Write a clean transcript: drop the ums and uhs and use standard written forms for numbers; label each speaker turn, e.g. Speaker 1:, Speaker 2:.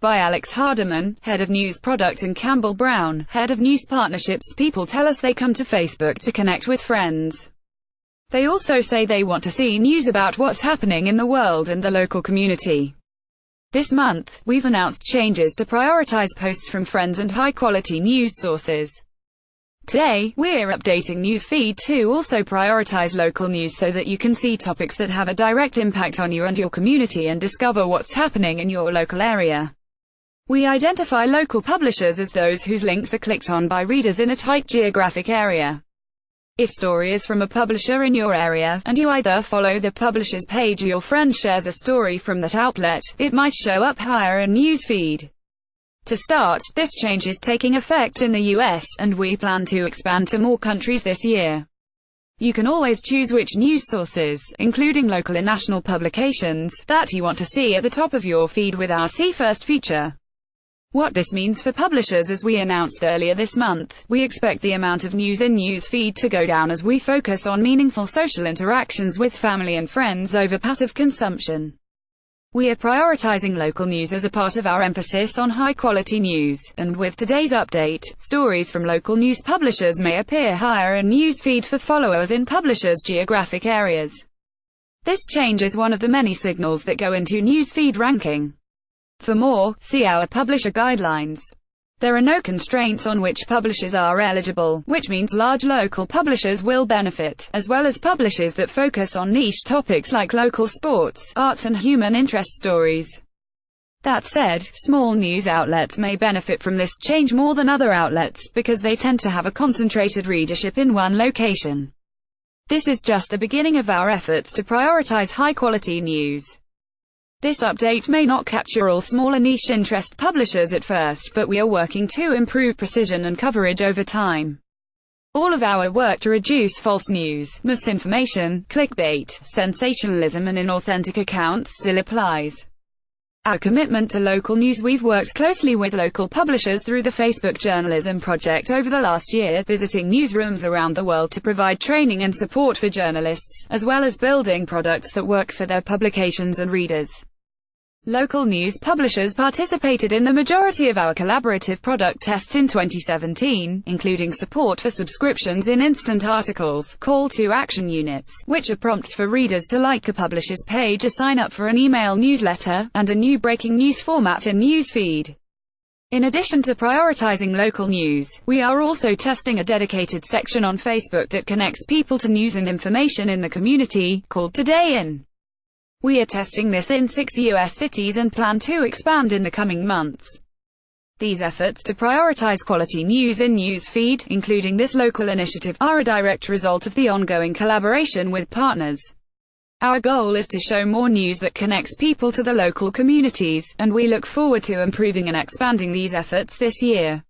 Speaker 1: By Alex Hardiman, Head of News Product, and Campbell Brown, Head of News Partnerships. People tell us they come to Facebook to connect with friends. They also say they want to see news about what's happening in the world and the local community. This month, we've announced changes to prioritize posts from friends and high-quality news sources. Today, we're updating Newsfeed to also prioritize local news so that you can see topics that have a direct impact on you and your community and discover what's happening in your local area. We identify local publishers as those whose links are clicked on by readers in a tight geographic area. If a story is from a publisher in your area, and you either follow the publisher's page or your friend shares a story from that outlet, it might show up higher in Newsfeed. To start, this change is taking effect in the US, and we plan to expand to more countries this year. You can always choose which news sources, including local and national publications, that you want to see at the top of your feed with our See First feature. What this means for publishers: as we announced earlier this month, we expect the amount of news in Newsfeed to go down as we focus on meaningful social interactions with family and friends over passive consumption. We are prioritizing local news as a part of our emphasis on high-quality news, and with today's update, stories from local news publishers may appear higher in Newsfeed for followers in publishers' geographic areas. This change is one of the many signals that go into Newsfeed ranking. For more, see our publisher guidelines. There are no constraints on which publishers are eligible, which means large local publishers will benefit, as well as publishers that focus on niche topics like local sports, arts and human interest stories. That said, small news outlets may benefit from this change more than other outlets, because they tend to have a concentrated readership in one location. This is just the beginning of our efforts to prioritize high-quality news. This update may not capture all smaller niche interest publishers at first, but we are working to improve precision and coverage over time. All of our work to reduce false news, misinformation, clickbait, sensationalism and inauthentic accounts still applies. Our commitment to local news: we've worked closely with local publishers through the Facebook Journalism Project over the last year, visiting newsrooms around the world to provide training and support for journalists, as well as building products that work for their publications and readers. Local news publishers participated in the majority of our collaborative product tests in 2017, including support for subscriptions in instant articles, call-to-action units, which are prompts for readers to like a publisher's page or sign up for an email newsletter, and a new breaking news format in Newsfeed. In addition to prioritizing local news, we are also testing a dedicated section on Facebook that connects people to news and information in the community, called Today In. We are testing this in 6 US cities and plan to expand in the coming months. These efforts to prioritize quality news in Newsfeed, including this local initiative, are a direct result of the ongoing collaboration with partners. Our goal is to show more news that connects people to the local communities, and we look forward to improving and expanding these efforts this year.